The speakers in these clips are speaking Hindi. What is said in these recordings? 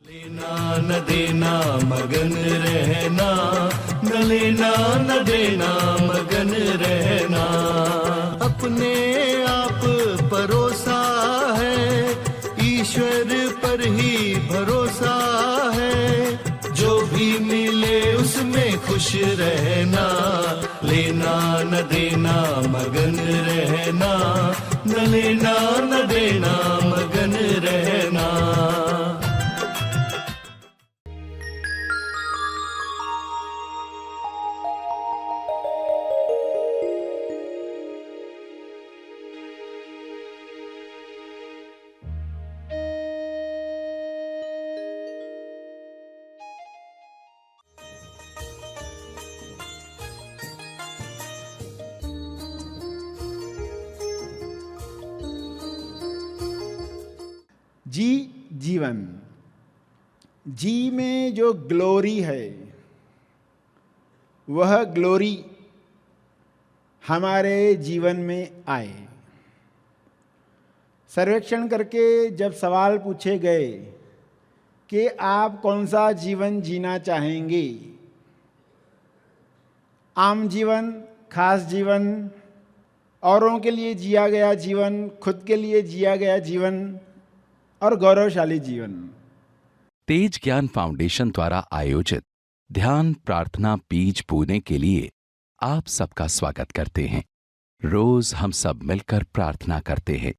लेना न देना मगन रहना, न लेना न देना मगन रहना। अपने आप परोसा है, ईश्वर पर ही भरोसा है। जो भी मिले उसमें खुश रहना, लेना न देना मगन रहना, न लेना न देना मगन रहना। जी जीवन, जी में जो ग्लोरी है वह ग्लोरी हमारे जीवन में आए। सर्वेक्षण करके जब सवाल पूछे गए कि आप कौन सा जीवन जीना चाहेंगे, आम जीवन, खास जीवन, औरों के लिए जिया गया जीवन, खुद के लिए जिया गया जीवन और गौरवशाली जीवन। तेज ज्ञान फाउंडेशन द्वारा आयोजित ध्यान प्रार्थना बीज बोने के लिए आप सबका स्वागत करते हैं। रोज हम सब मिलकर प्रार्थना करते हैं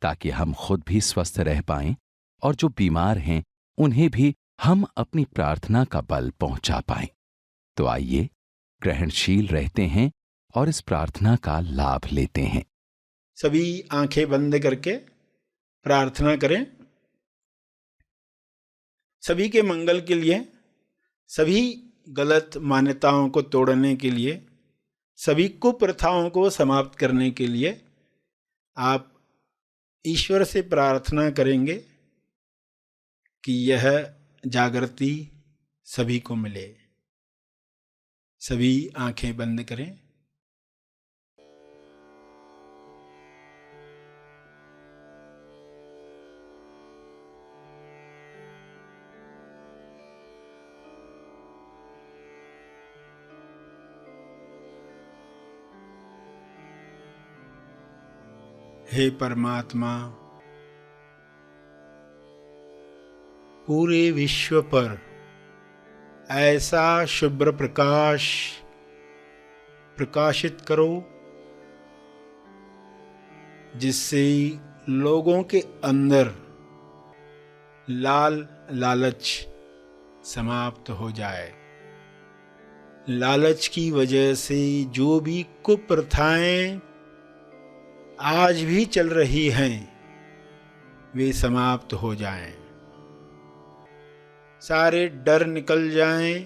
ताकि हम खुद भी स्वस्थ रह पाएं और जो बीमार हैं उन्हें भी हम अपनी प्रार्थना का बल पहुंचा पाएं। तो आइए ग्रहणशील रहते हैं और इस प्रार्थना का लाभ लेते हैं। सभी आंखें बंद करके प्रार्थना करें। सभी के मंगल के लिए, सभी गलत मान्यताओं को तोड़ने के लिए, सभी कुप्रथाओं को समाप्त करने के लिए आप ईश्वर से प्रार्थना करेंगे कि यह जागृति सभी को मिले। सभी आंखें बंद करें। हे परमात्मा, पूरे विश्व पर ऐसा शुभ्र प्रकाश प्रकाशित करो जिससे लोगों के अंदर लालच समाप्त हो जाए। लालच की वजह से जो भी कुप्रथाएं आज भी चल रही हैं वे समाप्त हो जाएं। सारे डर निकल जाएं,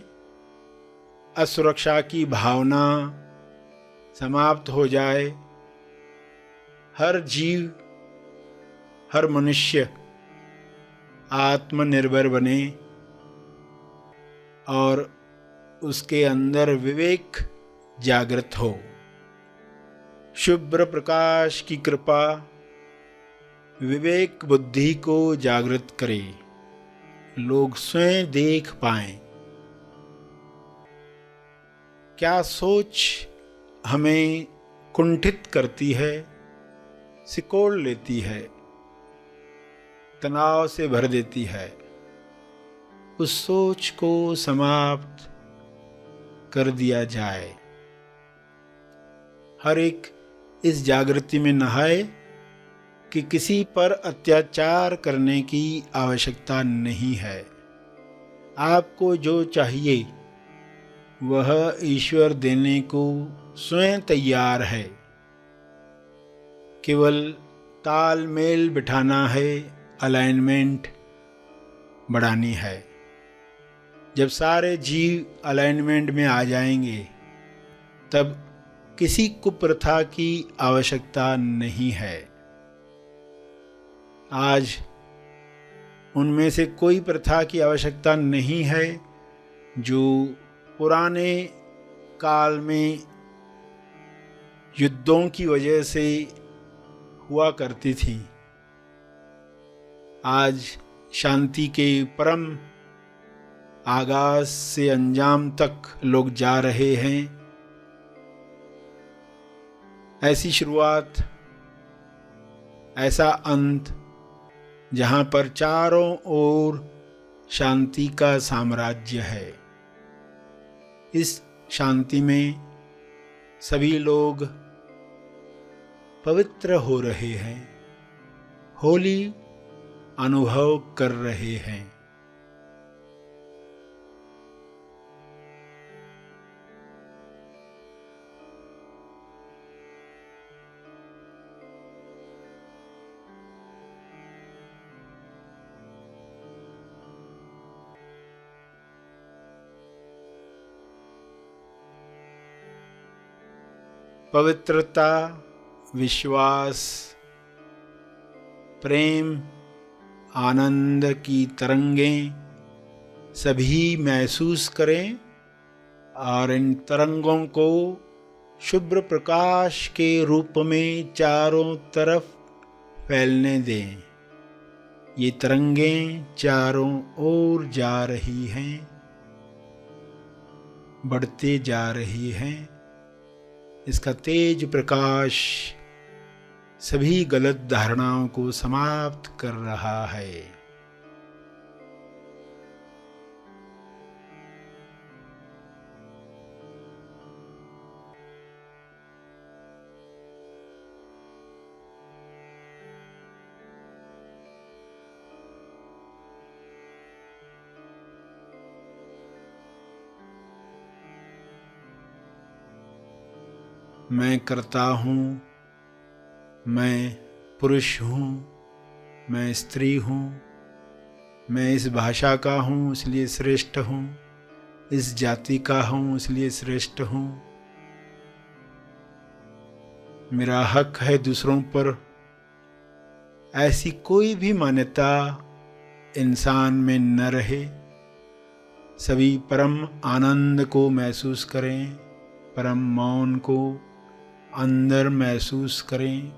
असुरक्षा की भावना समाप्त हो जाए। हर जीव, हर मनुष्य आत्मनिर्भर बने और उसके अंदर विवेक जागृत हो। शुभ्र प्रकाश की कृपा विवेक बुद्धि को जागृत करे, लोग स्वयं देख पाएं क्या सोच हमें कुंठित करती है, सिकोड़ लेती है, तनाव से भर देती है। उस सोच को समाप्त कर दिया जाए। हर एक इस जागृति में नहाए कि किसी पर अत्याचार करने की आवश्यकता नहीं है। आपको जो चाहिए वह ईश्वर देने को स्वयं तैयार है। केवल तालमेल बिठाना है, अलाइनमेंट बढ़ानी है। जब सारे जीव अलाइनमेंट में आ जाएंगे तब किसी कुप्रथा की आवश्यकता नहीं है। आज उनमें से कोई प्रथा की आवश्यकता नहीं है जो पुराने काल में युद्धों की वजह से हुआ करती थी। आज शांति के परम आगाज से अंजाम तक लोग जा रहे हैं। ऐसी शुरुआत, ऐसा अंत जहां पर चारों ओर शांति का साम्राज्य है। इस शांति में सभी लोग पवित्र हो रहे हैं, होली अनुभव कर रहे हैं। पवित्रता, विश्वास, प्रेम, आनंद की तरंगें सभी महसूस करें और इन तरंगों को शुभ्र प्रकाश के रूप में चारों तरफ फैलने दें। ये तरंगें चारों ओर जा रही हैं, बढ़ते जा रही हैं। इसका तेज प्रकाश सभी गलत धारणाओं को समाप्त कर रहा है। मैं करता हूँ, मैं पुरुष हूँ, मैं स्त्री हूँ, मैं इस भाषा का हूँ इसलिए श्रेष्ठ हूँ, इस जाति का हूँ इसलिए श्रेष्ठ हूँ। मेरा हक है दूसरों पर। ऐसी कोई भी मान्यता इंसान में न रहे। सभी परम आनंद को महसूस करें, परम मौन को अंदर महसूस करें।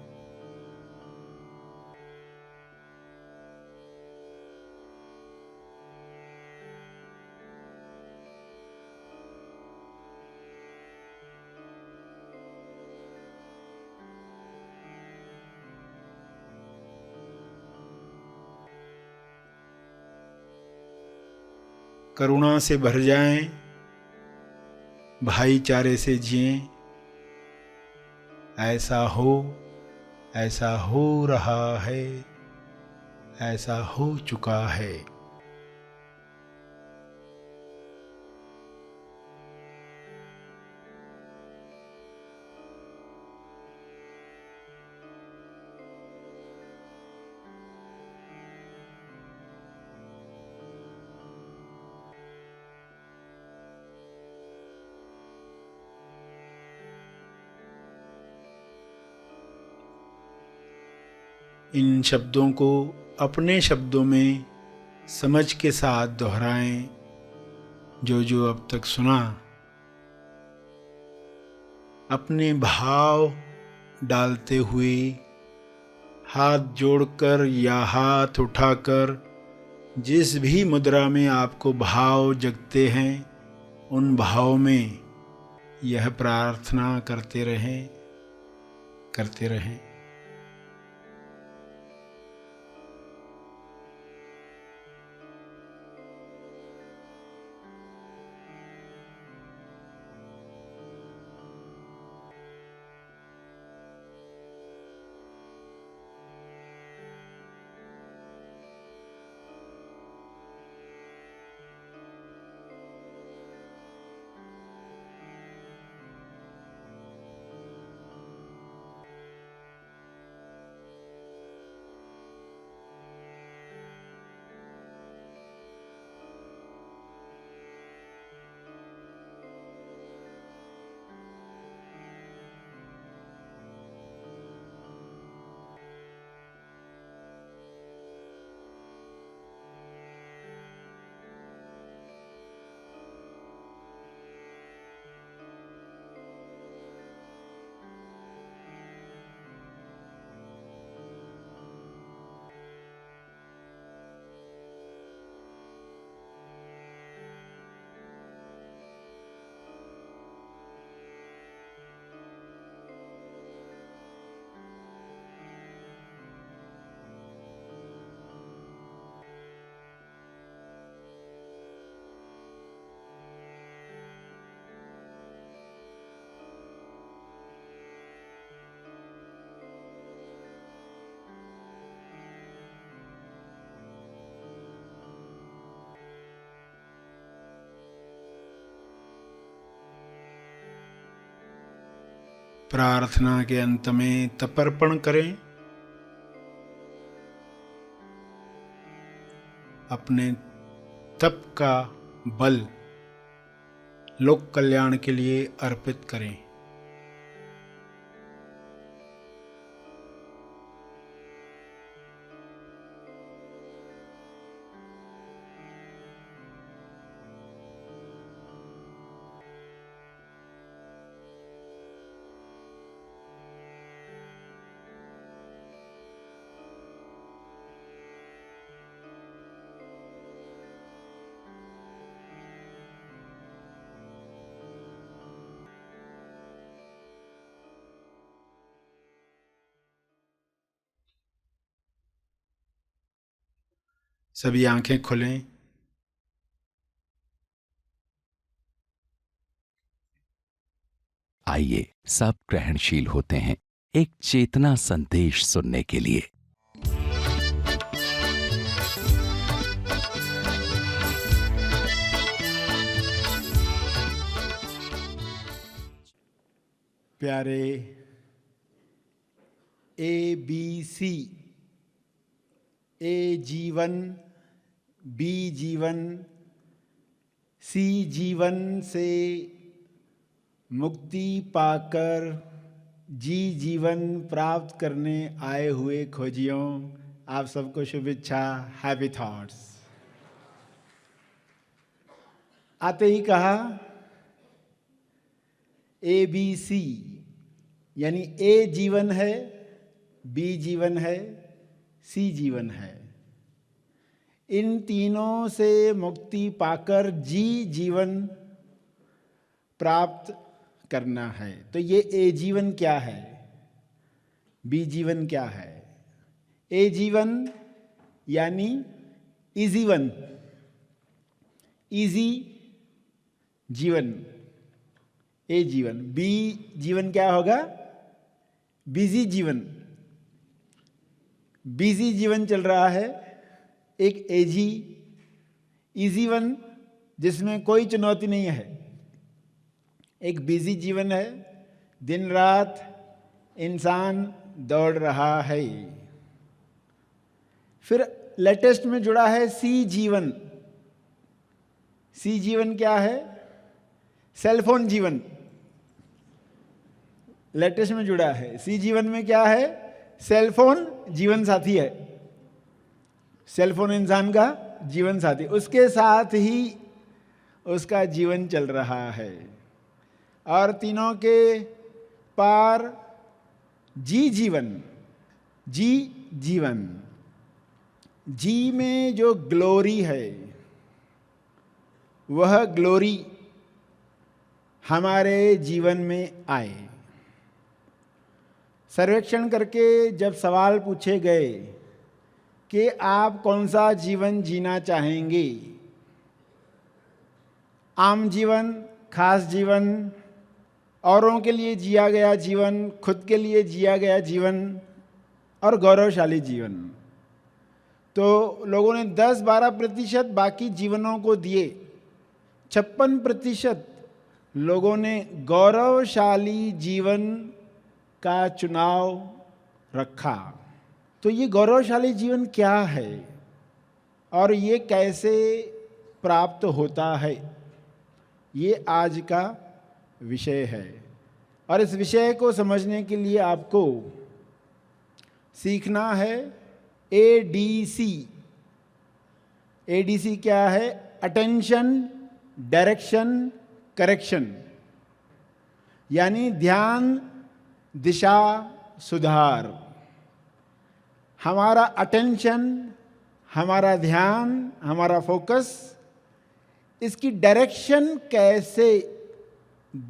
करुणा से भर जाएं, भाईचारे से जिएं। ऐसा हो रहा है, ऐसा हो चुका है। इन शब्दों को अपने शब्दों में समझ के साथ दोहराएं। जो अब तक सुना, अपने भाव डालते हुए हाथ जोड़कर या हाथ उठाकर जिस भी मुद्रा में आपको भाव जगते हैं, उन भाव में यह प्रार्थना करते रहें। प्रार्थना के अंत में तर्पण करें। अपने तप का बल लोक कल्याण के लिए अर्पित करें। सभी आंखें खुलें। आइए सब ग्रहणशील होते हैं एक चेतना संदेश सुनने के लिए। प्यारे ABC, A जीवन, B जीवन, C जीवन से मुक्ति पाकर जी जीवन प्राप्त करने आए हुए खोजियों, आप सबको शुभेच्छा, हैप्पी थॉट्स। आते ही कहा ABC, यानी A जीवन है, B जीवन है, C जीवन है। इन तीनों से मुक्ति पाकर जी जीवन प्राप्त करना है। तो ये A जीवन क्या है, B जीवन क्या है? A जीवन यानी इजी वन, इजी जीवन, A जीवन। B जीवन क्या होगा? बिजी जीवन। बिजी जीवन चल रहा है। एक एजी इजी वन जिसमें कोई चुनौती नहीं है। एक बिजी जीवन है, दिन रात इंसान दौड़ रहा है। फिर लेटेस्ट में जुड़ा है सी जीवन। सी जीवन क्या है? सेलफोन जीवन लेटेस्ट में जुड़ा है। सी जीवन में क्या है? सेलफोन जीवन साथी है। सेलफोन इंसान का जीवन साथी, उसके साथ ही उसका जीवन चल रहा है। और तीनों के पार जी जीवन, जी जीवन, जी में जो ग्लोरी है वह ग्लोरी हमारे जीवन में आए। सर्वेक्षण करके जब सवाल पूछे गए कि आप कौन सा जीवन जीना चाहेंगे, आम जीवन, खास जीवन, औरों के लिए जिया गया जीवन, खुद के लिए जिया गया जीवन और गौरवशाली जीवन, तो लोगों ने 10-12% बाकी जीवनों को दिए। 56% लोगों ने गौरवशाली जीवन का चुनाव रखा। तो ये गौरवशाली जीवन क्या है और ये कैसे प्राप्त होता है, ये आज का विषय है। और इस विषय को समझने के लिए आपको सीखना है एडीसी। एडीसी क्या है? अटेंशन, डायरेक्शन, करेक्शन, यानी ध्यान, दिशा, सुधार। हमारा अटेंशन, हमारा ध्यान, हमारा फोकस, इसकी डायरेक्शन कैसे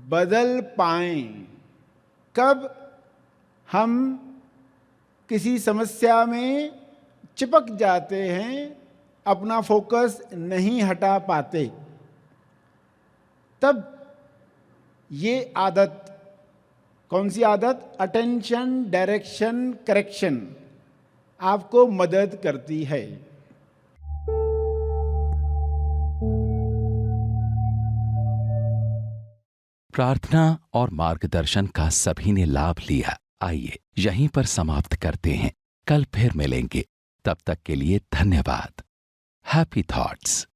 बदल पाएं। कब हम किसी समस्या में चिपक जाते हैं, अपना फोकस नहीं हटा पाते, तब ये आदत, कौन सी आदत? अटेंशन, डायरेक्शन, करेक्शन, आपको मदद करती है। प्रार्थना और मार्गदर्शन का सभी ने लाभ लिया। आइए यहीं पर समाप्त करते हैं, कल फिर मिलेंगे। तब तक के लिए धन्यवाद। Happy thoughts.